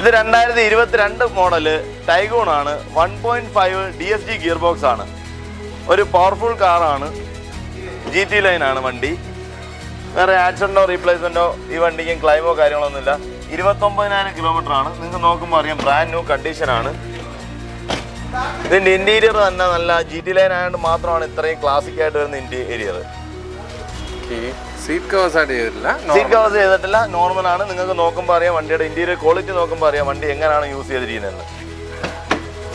ഇത് 2022 model Tiguan ആണ്. 1.5 DSG gear box ആണ്. ഒരു പവർഫുൾ കാറാണ്. GT ലൈൻ ആണ് വണ്ടി. വേറെ ആക്സിഡന്റോ റീപ്ലേസ്മെന്റോ ഈ വണ്ടിക്ക് ക്ലൈമോ കാര്യങ്ങളൊന്നുമില്ല. 29,000 കിലോമീറ്റർ ആണ്. നിങ്ങൾക്ക് നോക്കുമ്പോൾ അറിയാം ബ്രാൻഡ് ന്യൂ കണ്ടീഷനാണ്. ഇതിൻ്റെ ഇന്റീരിയർ തന്നെ നല്ല GT ലൈൻ ആയതുകൊണ്ട് മാത്രമാണ് ഇത്രയും ക്ലാസിക് ആയിട്ട് വരുന്ന ഇന്റീരിയർ. സീറ്റ് കവേഴ്സ് ചെയ്തിട്ടില്ല, നോർമൽ ആണ്. നിങ്ങൾക്ക് നോക്കുമ്പോൾ അറിയാം വണ്ടിയുടെ ഇന്റീരിയർ ക്വാളിറ്റി നോക്കുമ്പോൾ അറിയാം വണ്ടി എങ്ങനെയാണ് യൂസ് ചെയ്തിരിക്കുന്നത്.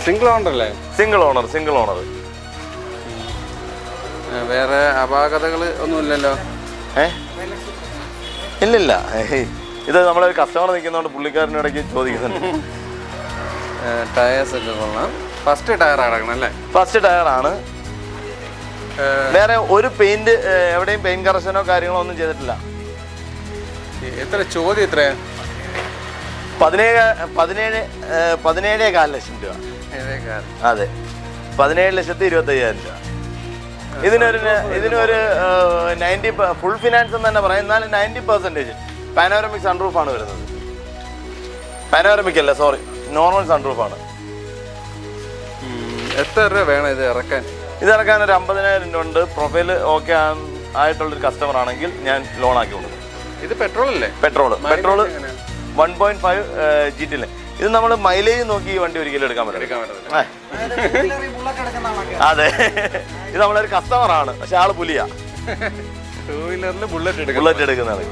സിംഗിൾ ഓണർ അല്ലേ? Single owner. വേറെ അപാകതകൾ ഒന്നുമില്ലല്ലോ? ഇല്ലില്ല. ഇത് നമ്മളൊരു കസ്റ്റമർ നിൽക്കുന്നതുകൊണ്ട് പുള്ളിക്കാരൻ്റെ ഇടയ്ക്ക് ചോദിക്കുന്നുണ്ട്. ടയേഴ്സ് ഒക്കെ കൊള്ളാം. ഫസ്റ്റ് ടയർ അടക്കണം അല്ലേ? ഫസ്റ്റ് ടയറാണ്. വേറെ ഒരു പെയിന്റ് എവിടെയും പെയിന്റ് കറക്ഷനോ കാര്യങ്ങളോ ഒന്നും ചെയ്തിട്ടില്ല. എത്ര ചോദ്യം? എത്രയാ? 17.4 ലക്ഷം രൂപ. അതെ, 17,25,000 രൂപ. ഇതിനൊരു 90 ഫുൾ ഫിനാൻസ് എന്ന് തന്നെ പറയാം. എന്നാലും 90% പാനോറമിക് സൺറൂഫാണ് വരുന്നത്. പാനോറമിക് അല്ല, സോറി, നോർമൽ സൺറൂഫാണ്. എത്ര രൂപ വേണം ഇത് ഇറക്കാൻ? ഇത് ഇറക്കാൻ ഒരു 50,000 രൂപ ഉണ്ട്. പ്രൊഫൈൽ ഓക്കെ ആയിട്ടുള്ളൊരു കസ്റ്റമർ ആണെങ്കിൽ ഞാൻ ലോൺ ആക്കി കൊടുക്കും. ഇത് പെട്രോൾ അല്ലേ? Petrol 1.5 GT line. ഇത് നമ്മൾ മൈലേജ് നോക്കി ഈ വണ്ടി ഒരിക്കലും എടുക്കാൻ പറ്റില്ല. അതെ, ഇത് നമ്മളൊരു കസ്റ്റമർ ആണ്, പക്ഷെ ആള് പുലിയാ. ടൂ വീലറിൽ ബുള്ളറ്റ് എടുക്കുന്നതാണ്.